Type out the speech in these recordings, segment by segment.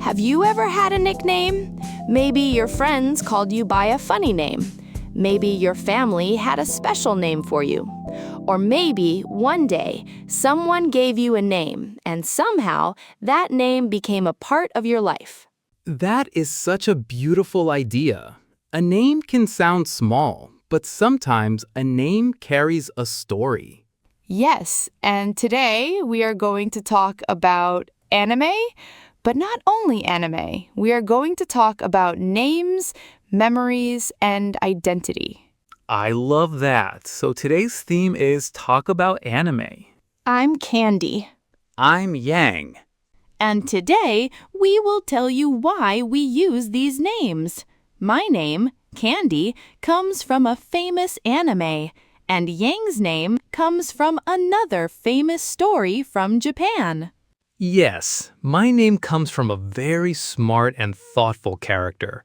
Have you ever had a nickname? Maybe your friends called you by a funny name. Maybe your family had a special name for you. Or maybe one day someone gave you a name and somehow that name became a part of your life. That is such a beautiful idea. A name can sound small, but sometimes a name carries a story. Yes, and today we are going to talk about anime, but not only anime. We are going to talk about names, memories, and identity. I love that. So today's theme is talk about anime. I'm Candy, I'm Yang. and today we will tell you why we use these names. My name, Candy, comes from a famous anime, and Yang's name comes from another famous story from Japan. Yes, my name comes from a very smart and thoughtful character.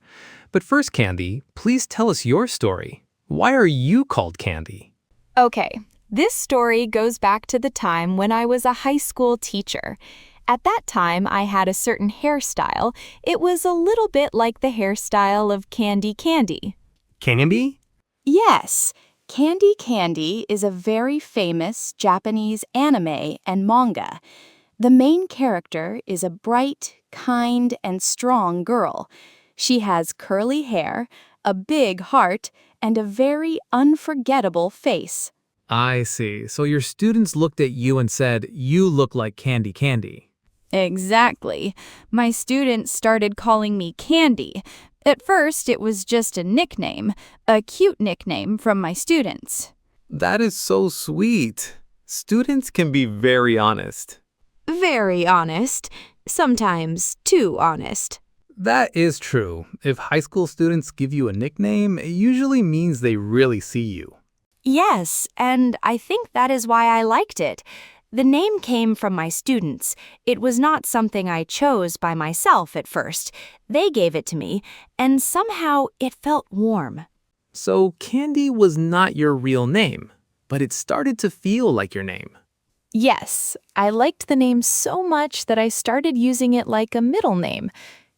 But first, Candy, please tell us your story. Why are you called Candy? Okay, this story goes back to the time when I was a high school teacher. At that time, I had a certain hairstyle. It was a little bit like the hairstyle of Candy Candy. Candy? Yes, Candy Candy is a very famous Japanese anime and manga. The main character is a bright, kind, and strong girl. She has curly hair, a big heart, and a very unforgettable face. I see. So your students looked at you and said, you look like Candy Candy. Exactly. My students started calling me Candy. At first, it was just a nickname, a cute nickname from my students. That is so sweet. Students can be very honest. Very honest, sometimes too honest. That is true. If high school students give you a nickname, it usually means they really see you. Yes, and I think that is why I liked it. The name came from my students. It was not something I chose by myself at first. They gave it to me, and somehow it felt warm. So Candy was not your real name, but it started to feel like your name. Yes, I liked the name so much that I started using it like a middle name.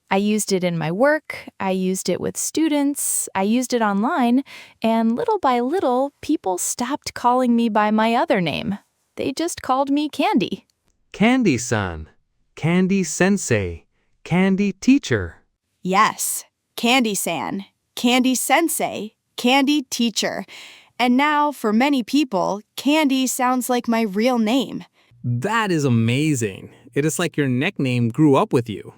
I used it in my work, I used it with students, I used it online, and little by little, people stopped calling me by my other name. They just called me Candy. Candy-san, Candy-sensei, Candy teacher. Yes, Candy-san, Candy-sensei, Candy teacher. And now, for many people, Candy sounds like my real name. That is amazing. It is like your nickname grew up with you.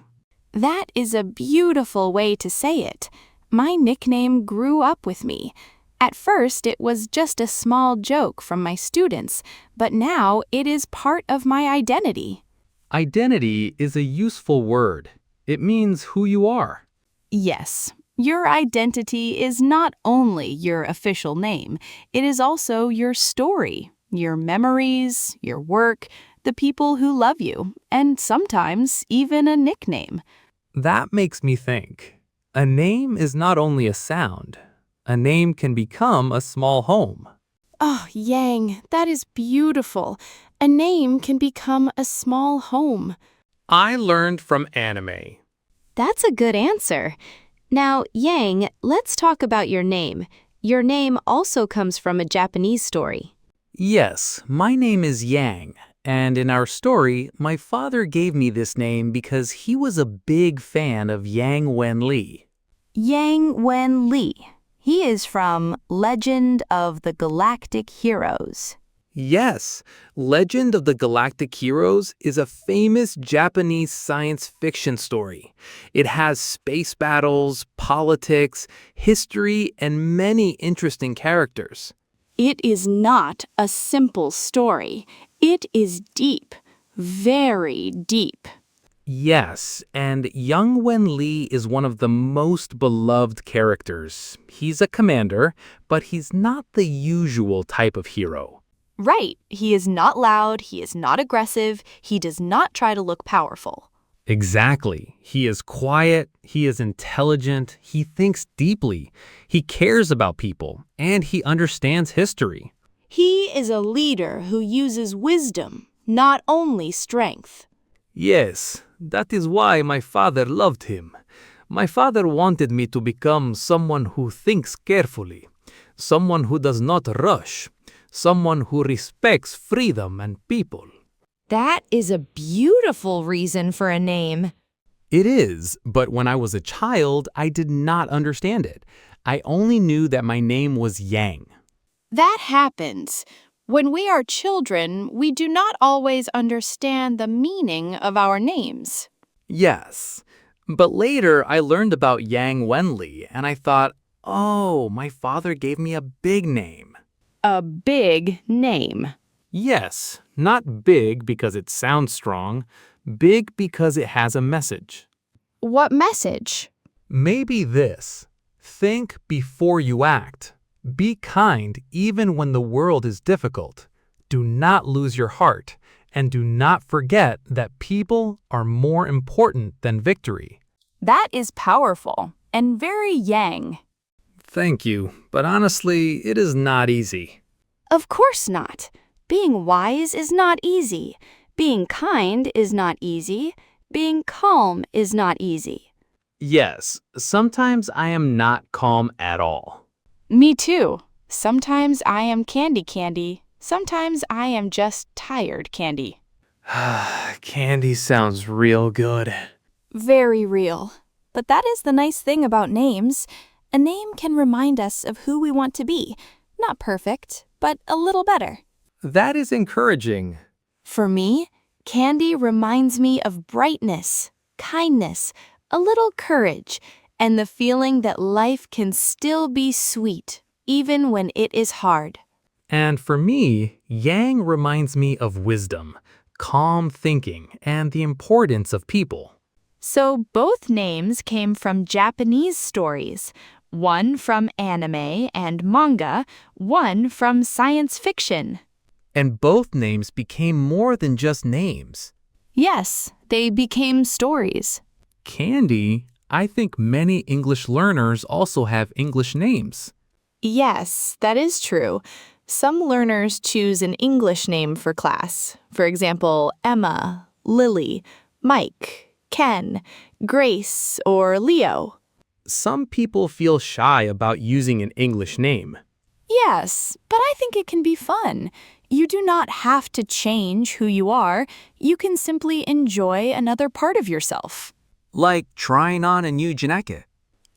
That is a beautiful way to say it. My nickname grew up with me. At first, it was just a small joke from my students, but now it is part of my identity. Identity is a useful word. It means who you are. Yes, your identity is not only your official name, it is also your story, your memories, your work, the people who love you, and sometimes even a nickname. That makes me think. A name is not only a sound. A name can become a small home. Oh, Yang, that is beautiful. A name can become a small home. I learned from anime. That's a good answer. Now, Yang, let's talk about your name. Your name also comes from a Japanese story. Yes, my name is Yang, and in our story, my father gave me this name because he was a big fan of Yang Wen-li. Yang Wen-li. He is from Legend of the Galactic Heroes. Yes, Legend of the Galactic Heroes is a famous Japanese science fiction story. It has space battles, politics, history, and many interesting characters. It is not a simple story. It is deep, very deep. Yes, and Yang Wen-li is one of the most beloved characters. He's a commander, but he's not the usual type of hero. Right. He is not loud, he is not aggressive, he does not try to look powerful. Exactly. He is quiet, he is intelligent, he thinks deeply, he cares about people, and he understands history. He is a leader who uses wisdom, not only strength. Yes, That is why my father loved him. My father wanted me to become someone who thinks carefully, someone who does not rush, someone who respects freedom and people. That is a beautiful reason for a name. It is, but when I was a child, I did not understand it. I only knew that my name was Yang. That happens. When we are children, we do not always understand the meaning of our names. Yes, but later I learned about Yang Wenli, and I thought, oh, my father gave me a big name. A big name. Yes, not big because it sounds strong, big because it has a message. What message? Maybe this: think before you act. Be kind even when the world is difficult. Do not lose your heart, and do not forget that people are more important than victory. That is powerful and very Yang. Thank you, but honestly, it is not easy. Of course not. Being wise is not easy. Being kind is not easy. Being calm is not easy. Yes, sometimes I am not calm at all. Me too. Sometimes I am candy. Sometimes I am just tired candy. Candy sounds real good. Very real. But that is the nice thing about names. A name can remind us of who we want to be. Not perfect, but a little better. That is encouraging. For me, candy reminds me of brightness, kindness, a little courage, and the feeling that life can still be sweet, even when it is hard. And for me, Yang reminds me of wisdom, calm thinking, and the importance of people. So both names came from Japanese stories, one from anime and manga, one from science fiction. And both names became more than just names. Yes, they became stories. Candy, I think many English learners also have English names. Yes, that is true. Some learners choose an English name for class. For example, Emma, Lily, Mike, Ken, Grace, or Leo. Some people feel shy about using an English name. Yes, but I think it can be fun. You do not have to change who you are. You can simply enjoy another part of yourself. Like trying on a new jacket.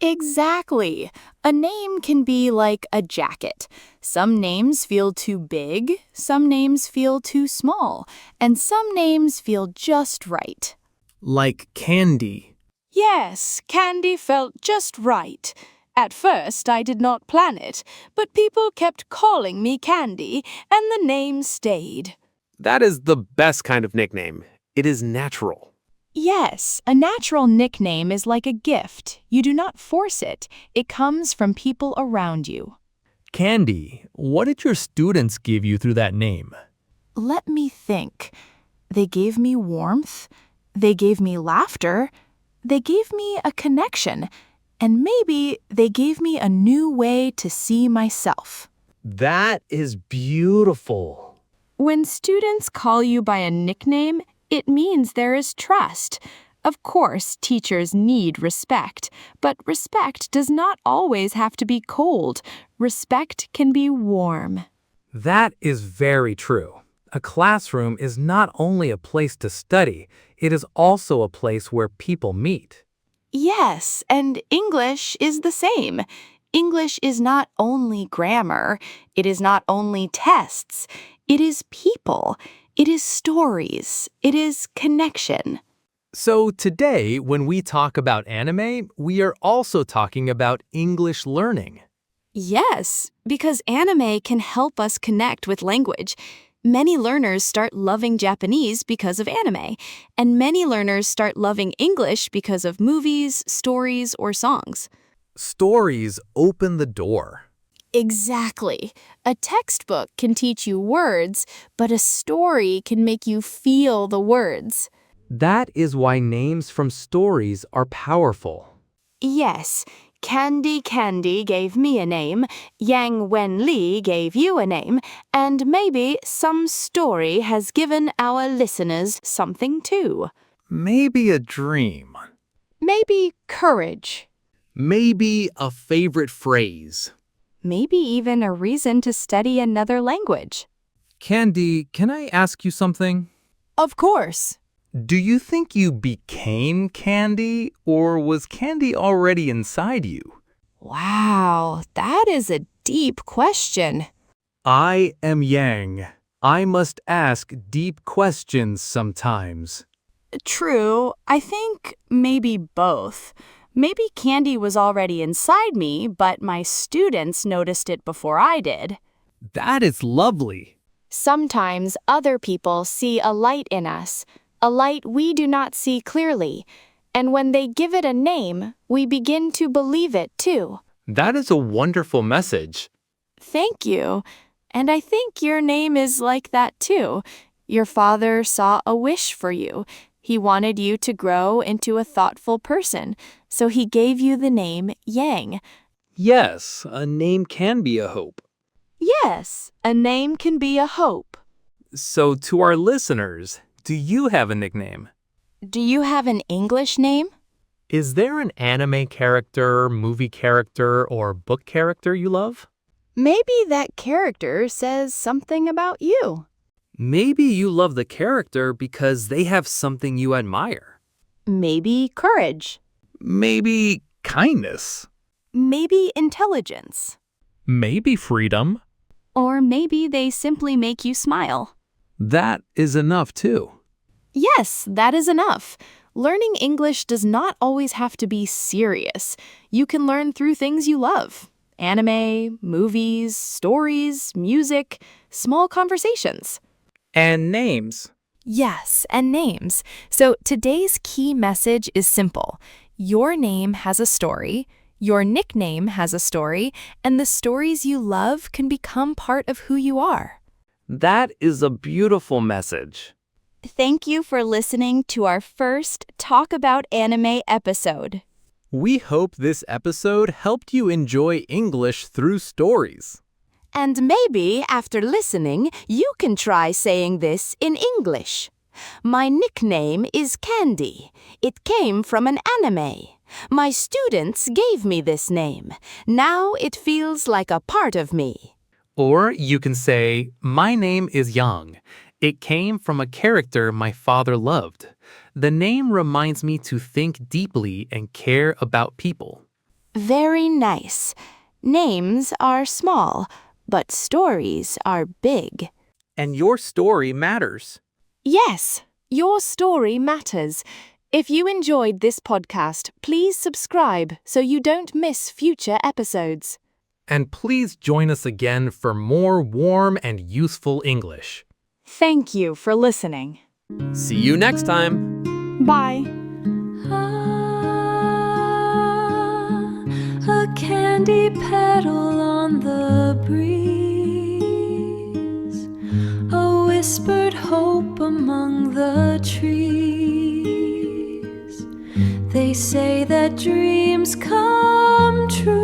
Exactly. A name can be like a jacket. Some names feel too big, some names feel too small, and some names feel just right. Like candy. Yes, candy felt just right. At first, I did not plan it, but people kept calling me Candy, and the name stayed. That is the best kind of nickname. It is natural. Yes, a natural nickname is like a gift. You do not force it. It comes from people around you. Candy, what did your students give you through that name? Let me think. They gave me warmth. They gave me laughter. They gave me a connection. And maybe they gave me a new way to see myself. That is beautiful. When students call you by a nickname, it means there is trust. Of course, teachers need respect, but respect does not always have to be cold. Respect can be warm. That is very true. A classroom is not only a place to study, it is also a place where people meet. Yes, and English is the same. English is not only grammar, it is not only tests, it is people, it is stories, it is connection. So today, when we talk about anime, we are also talking about English learning. Yes, because anime can help us connect with language. Many learners start loving Japanese because of anime, and many learners start loving English because of movies, stories, or songs. Stories open the door. Exactly. A textbook can teach you words, but a story can make you feel the words. That is why names from stories are powerful. Yes, Candy gave me a name, Yang Wenli gave you a name, and maybe some story has given our listeners something too. Maybe a dream. Maybe courage. Maybe a favorite phrase. Maybe even a reason to study another language. Candy, can I ask you something? Of course. Do you think you became Candy, or was Candy already inside you? Wow, that is a deep question. I am Yang. I must ask deep questions sometimes. True, I think maybe both. Maybe candy was already inside me, but my students noticed it before I did. That is lovely. Sometimes other people see a light in us, a light we do not see clearly, and when they give it a name, we begin to believe it too. That is a wonderful message. Thank you. And I think your name is like that too. Your father saw a wish for you. He wanted you to grow into a thoughtful person, so he gave you the name Yang. Yes, a name can be a hope. Yes, a name can be a hope. So, to our listeners, do you have a nickname? Do you have an English name? Is there an anime character, movie character, or book character you love? Maybe that character says something about you. Maybe you love the character because they have something you admire. Maybe courage. Maybe kindness. Maybe intelligence. Maybe freedom. Or maybe they simply make you smile. That is enough too. Yes, that is enough. Learning English does not always have to be serious. You can learn through things you love. Anime, movies, stories, music, small conversations. And names. Yes, and names. So today's key message is simple. Your name has a story, your nickname has a story, and the stories you love can become part of who you are. That is a beautiful message. Thank you for listening to our first Talk About Anime episode. We hope this episode helped you enjoy English through stories. And maybe after listening, you can try saying this in English. My nickname is Candy. It came from an anime. My students gave me this name. Now it feels like a part of me. Or you can say, my name is Yang. It came from a character my father loved. The name reminds me to think deeply and care about people. Very nice. Names are small, but stories are big. And your story matters. Yes, your story matters. If you enjoyed this podcast, please subscribe so you don't miss future episodes. And please join us again for more warm and useful English. Thank you for listening. See you next time. Bye. A candy petal on the breeze, a whispered hope among the trees. They say that dreams come true